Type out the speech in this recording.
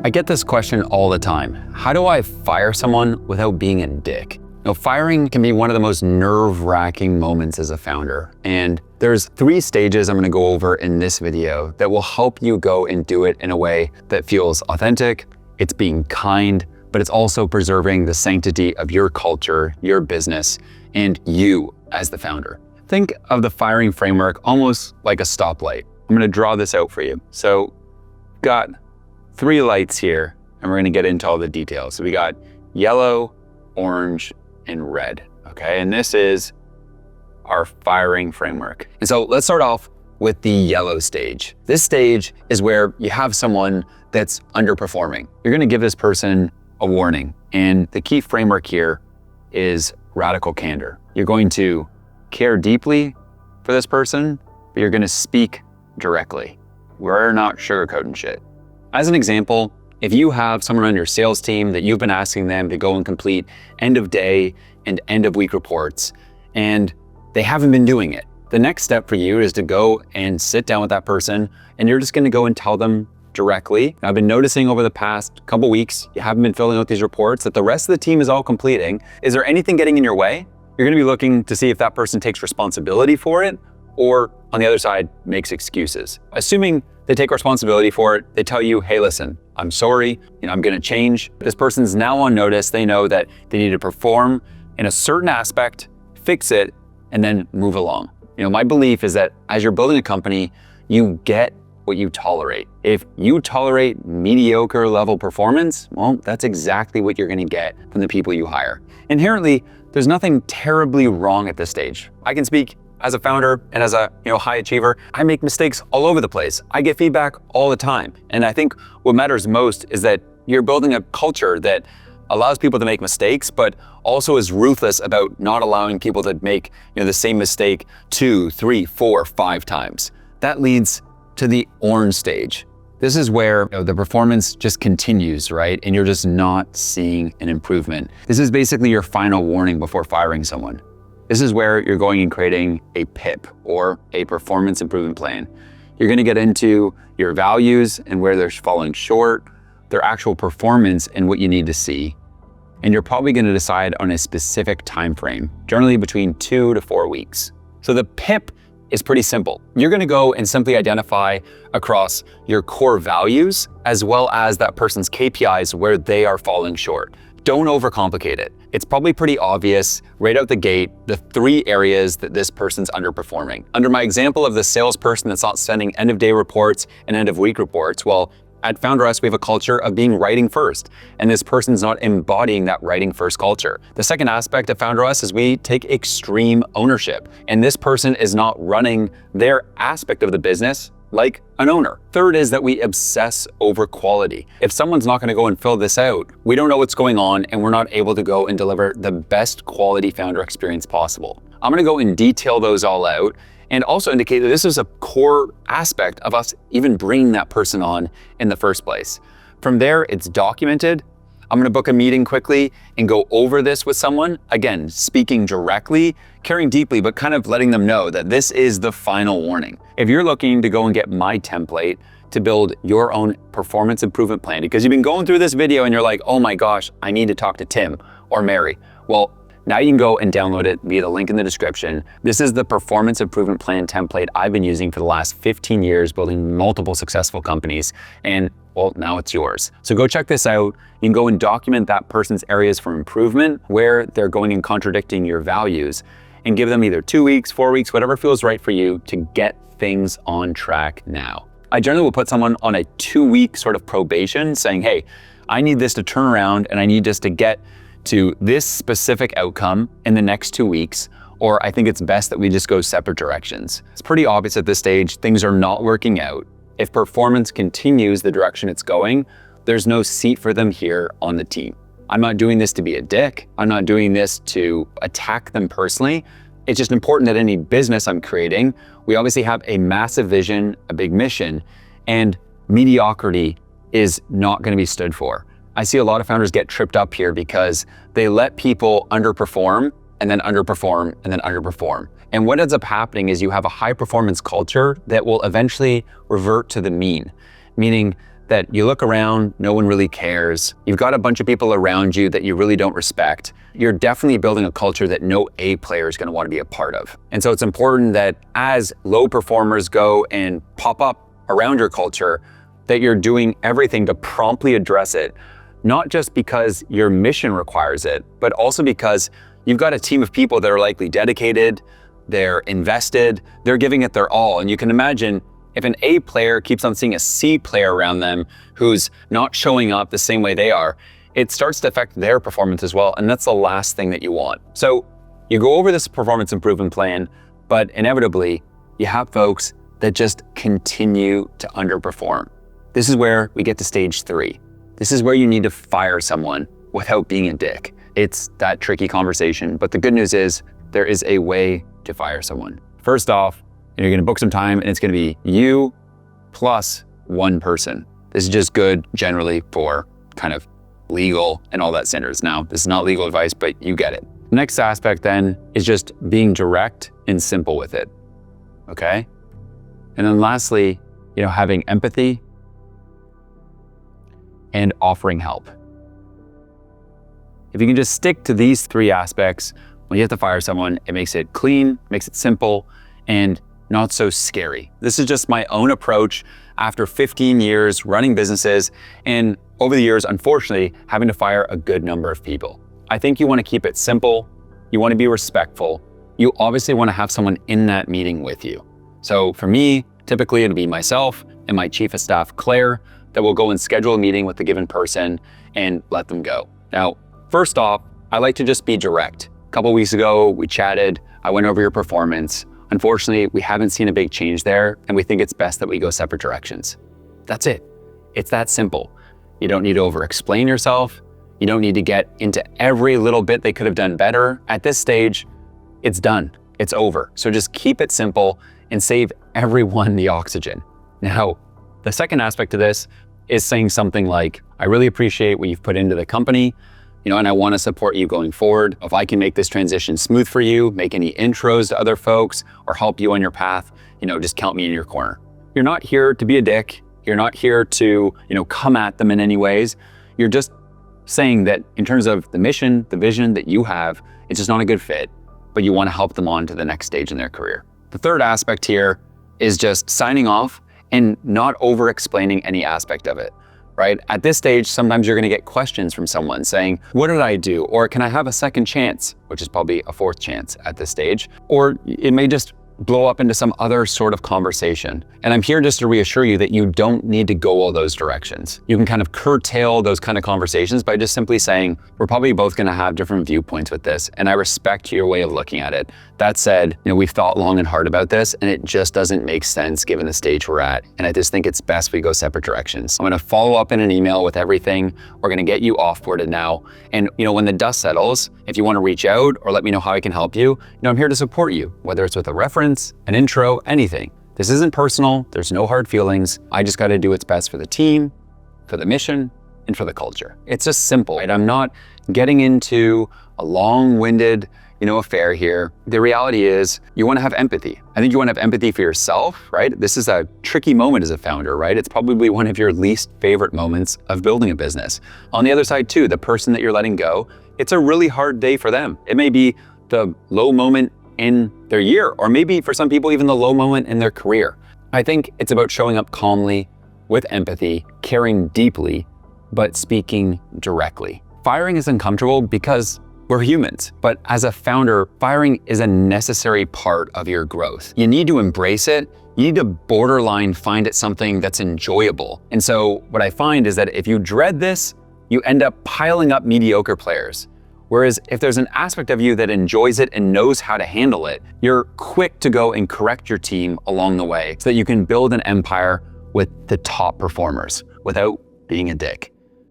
I get this question all the time. How do I fire someone without being a dick? Now, firing can be one of the most nerve-wracking moments as a founder. And there's 3 stages I'm gonna go over in this video that will help you go and do it in a way that feels authentic, it's being kind, but it's also preserving the sanctity of your culture, your business, and you as the founder. Think of the firing framework almost like a stoplight. I'm gonna draw this out for you. So, got 3 lights here, and we're gonna get into all the details. So we got yellow, orange, and red, okay? And this is our firing framework. And so let's start off with the yellow stage. This stage is where you have someone that's underperforming. You're gonna give this person a warning. And the key framework here is radical candor. You're going to care deeply for this person, but you're gonna speak directly. We're not sugarcoating shit. As an example, if you have someone on your sales team that you've been asking them to go and complete end of day and end of week reports, and they haven't been doing it, the next step for you is to go and sit down with that person, and you're just gonna go and tell them directly. I've been noticing over the past couple weeks, you haven't been filling out these reports that the rest of the team is all completing. Is there anything getting in your way? You're gonna be looking to see if that person takes responsibility for it, or on the other side, makes excuses. Assuming they take responsibility for it, they tell you, hey, listen, I'm sorry, I'm gonna change. This person's now on notice. They know that they need to perform in a certain aspect, fix it, and then move along. My belief is that as you're building a company, you get what you tolerate. If you tolerate mediocre level performance, well, that's exactly what you're gonna get from the people you hire. Inherently, there's nothing terribly wrong at this stage. I can speak as a founder and as a high achiever. I make mistakes all over the place. I get feedback all the time. And I think what matters most is that you're building a culture that allows people to make mistakes, but also is ruthless about not allowing people to make the same mistake 2, 3, 4, 5 times. That leads to the orange stage. This is where the performance just continues, right? And you're just not seeing an improvement. This is basically your final warning before firing someone. This is where you're going and creating a PIP, or a performance improvement plan. You're gonna get into your values and where they're falling short, their actual performance and what you need to see. And you're probably gonna decide on a specific time frame, generally between 2 to 4 weeks. So the PIP is pretty simple. You're gonna go and simply identify across your core values as well as that person's KPIs where they are falling short. Don't overcomplicate it. It's probably pretty obvious right out the gate, the 3 areas that this person's underperforming. Under my example of the salesperson that's not sending end of day reports and end of week reports, well, at FounderUs, we have a culture of being writing first, and this person's not embodying that writing first culture. The second aspect of FounderUs is we take extreme ownership, and this person is not running their aspect of the business like an owner. Third is that we obsess over quality. If someone's not gonna go and fill this out, we don't know what's going on and we're not able to go and deliver the best quality founder experience possible. I'm gonna go and detail those all out and also indicate that this is a core aspect of us even bringing that person on in the first place. From there, it's documented. I'm gonna book a meeting quickly and go over this with someone. Again, speaking directly, caring deeply, but kind of letting them know that this is the final warning. If you're looking to go and get my template to build your own performance improvement plan, because you've been going through this video and you're like, oh my gosh, I need to talk to Tim or Mary. Well, now you can go and download it via the link in the description. This is the performance improvement plan template I've been using for the last 15 years, building multiple successful companies. And well, now it's yours. So go check this out. You can go and document that person's areas for improvement, where they're going and contradicting your values, and give them either 2 weeks, 4 weeks, whatever feels right for you to get things on track now. I generally will put someone on a 2-week sort of probation saying, hey, I need this to turn around and I need this to get to this specific outcome in the next 2 weeks, or I think it's best that we just go separate directions. It's pretty obvious at this stage, things are not working out. If performance continues the direction it's going, there's no seat for them here on the team. I'm not doing this to be a dick. I'm not doing this to attack them personally. It's just important that any business I'm creating, we obviously have a massive vision, a big mission, and mediocrity is not gonna be stood for. I see a lot of founders get tripped up here because they let people underperform and then underperform and then underperform. And what ends up happening is you have a high performance culture that will eventually revert to the mean, meaning that you look around, no one really cares. You've got a bunch of people around you that you really don't respect. You're definitely building a culture that no A player is going to want to be a part of. And so it's important that as low performers go and pop up around your culture, that you're doing everything to promptly address it, not just because your mission requires it, but also because you've got a team of people that are likely dedicated, they're invested, they're giving it their all. And you can imagine if an A player keeps on seeing a C player around them who's not showing up the same way they are, it starts to affect their performance as well. And that's the last thing that you want. So you go over this performance improvement plan, but inevitably you have folks that just continue to underperform. This is where we get to stage 3. This is where you need to fire someone without being a dick. It's that tricky conversation, but the good news is there is a way to fire someone. First off, you're gonna book some time and it's gonna be you plus one person. This is just good generally for kind of legal and all that standards. Now, this is not legal advice, but you get it. The next aspect then is just being direct and simple with it, okay? And then lastly, having empathy and offering help. If you can just stick to these 3 aspects, when you have to fire someone, it makes it clean, makes it simple, and not so scary. This is just my own approach after 15 years running businesses, and over the years, unfortunately, having to fire a good number of people. I think you want to keep it simple, you want to be respectful, you obviously want to have someone in that meeting with you. So for me, typically it'll be myself and my chief of staff, Claire, that will go and schedule a meeting with the given person and let them go. Now, first off, I like to just be direct. A couple weeks ago, we chatted, I went over your performance. Unfortunately, we haven't seen a big change there, and we think it's best that we go separate directions. That's it. It's that simple. You don't need to over-explain yourself. You don't need to get into every little bit they could have done better. At this stage, it's done. It's over. So just keep it simple and save everyone the oxygen. Now, the second aspect of this is saying something like, I really appreciate what you've put into the company, and I want to support you going forward. If I can make this transition smooth for you, make any intros to other folks, or help you on your path, just count me in your corner. You're not here to be a dick. You're not here to, come at them in any ways. You're just saying that in terms of the mission, the vision that you have, it's just not a good fit, but you want to help them on to the next stage in their career. The third aspect here is just signing off and not over-explaining any aspect of it. Right? At this stage, sometimes you're gonna get questions from someone saying, what did I do? Or can I have a second chance? Which is probably a 4th chance at this stage. Or it may just blow up into some other sort of conversation. And I'm here just to reassure you that you don't need to go all those directions. You can kind of curtail those kind of conversations by just simply saying, we're probably both gonna have different viewpoints with this, and I respect your way of looking at it. That said, we've thought long and hard about this, and it just doesn't make sense given the stage we're at. And I just think it's best we go separate directions. I'm gonna follow up in an email with everything. We're gonna get you offboarded now. And when the dust settles, if you wanna reach out or let me know how I can help you, I'm here to support you, whether it's with a reference, an intro, anything. This isn't personal, there's no hard feelings. I just gotta do what's best for the team, for the mission, and for the culture. It's just simple, right? I'm not getting into a long-winded, affair here. The reality is you wanna have empathy. I think you wanna have empathy for yourself, right? This is a tricky moment as a founder, right? It's probably one of your least favorite moments of building a business. On the other side too, the person that you're letting go, it's a really hard day for them. It may be the low moment in their year, or maybe for some people, even the low moment in their career. I think it's about showing up calmly, with empathy, caring deeply, but speaking directly. Firing is uncomfortable because we're humans, but as a founder, firing is a necessary part of your growth. You need to embrace it. You need to borderline find it something that's enjoyable. And so what I find is that if you dread this, you end up piling up mediocre players. Whereas if there's an aspect of you that enjoys it and knows how to handle it, you're quick to go and correct your team along the way so that you can build an empire with the top performers without being a dick.